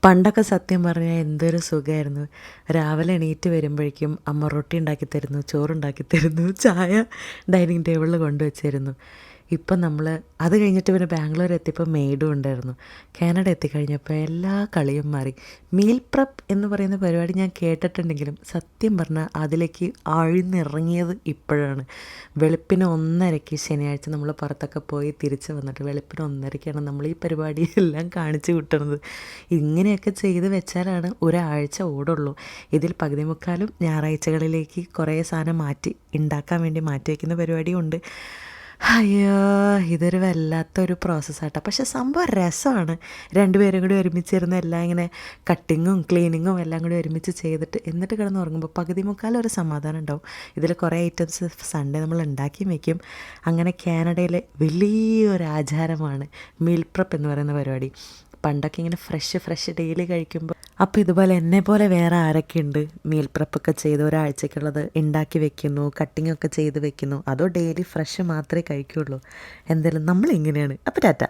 പണ്ടൊക്കെ സത്യം പറഞ്ഞാൽ എന്തൊരു സുഖമായിരുന്നു. രാവിലെ എണീറ്റ് വരുമ്പോഴേക്കും അമ്മ റൊട്ടി ഉണ്ടാക്കി തരുന്നു, ചോറുണ്ടാക്കി തരുന്നു, ചായ ഡൈനിങ് ടേബിളിൽ കൊണ്ടുവച്ചിരുന്നു. ഇപ്പം നമ്മൾ അത് കഴിഞ്ഞിട്ട് പിന്നെ ബാംഗ്ലൂർ എത്തിയപ്പോൾ മെയ്ഡും ഉണ്ടായിരുന്നു. കാനഡ എത്തിക്കഴിഞ്ഞപ്പോൾ എല്ലാ കളിയും മാറി. മീൽ പ്രപ്പ് എന്ന് പറയുന്ന പരിപാടി ഞാൻ കേട്ടിട്ടുണ്ടെങ്കിലും സത്യം പറഞ്ഞാൽ അതിലേക്ക് ആഴ്ന്നിറങ്ങിയത് ഇപ്പോഴാണ്. വെളുപ്പിന് 1:30 ശനിയാഴ്ച നമ്മൾ പുറത്തൊക്കെ പോയി തിരിച്ച് വന്നിട്ട് വെളുപ്പിന് 1:30 നമ്മൾ ഈ പരിപാടിയെല്ലാം കാണിച്ചു കൂട്ടുന്നത്. ഇങ്ങനെയൊക്കെ ചെയ്ത് വെച്ചാലാണ് ഒരാഴ്ച ഓടുള്ളൂ. ഇതിൽ പകുതി മുക്കാലും ഞായറാഴ്ചകളിലേക്ക് കുറേ സാധനം ഉണ്ടാക്കാൻ വേണ്ടി മാറ്റി വയ്ക്കുന്ന പരിപാടിയുണ്ട്. അയ്യോ, ഇതൊരു വല്ലാത്തൊരു പ്രോസസ്സാട്ടോ. പക്ഷെ സംഭവം രസമാണ്. രണ്ടുപേരും കൂടി ഒരുമിച്ചിരുന്ന് എല്ലാം ഇങ്ങനെ കട്ടിങ്ങും ക്ലീനിങ്ങും എല്ലാം കൂടി ഒരുമിച്ച് ചെയ്തിട്ട് എന്നിട്ട് കിടന്ന് ഉറങ്ങുമ്പോൾ പകുതി മുക്കാലും ഒരു സമാധാനം ഉണ്ടാവും. ഇതിൽ കുറേ ഐറ്റംസ് സൺഡേ നമ്മൾ ഉണ്ടാക്കി വയ്ക്കും. അങ്ങനെ കാനഡയിലെ വലിയൊരു ആചാരമാണ് മീൽ പ്രപ്പ് എന്ന് പറയുന്ന പരിപാടി. പണ്ടൊക്കെ ഇങ്ങനെ ഫ്രഷ് ഡെയിലി കഴിക്കുമ്പോൾ അപ്പോൾ ഇതുപോലെ എന്നെപ്പോലെ വേറെ ആരൊക്കെയുണ്ട് മീൽ പ്രപ്പൊക്കെ ചെയ്ത് ഒരാഴ്ചക്കുള്ളത് ഉണ്ടാക്കി വെക്കുന്നു, കട്ടിങ്ങൊക്കെ ചെയ്ത് വെക്കുന്നു? അതോ ഡെയിലി ഫ്രഷ് മാത്രമേ കഴിക്കുകയുള്ളൂ? എന്തായാലും നമ്മളിങ്ങനെയാണ്. അപ്പോൾ ടാറ്റ.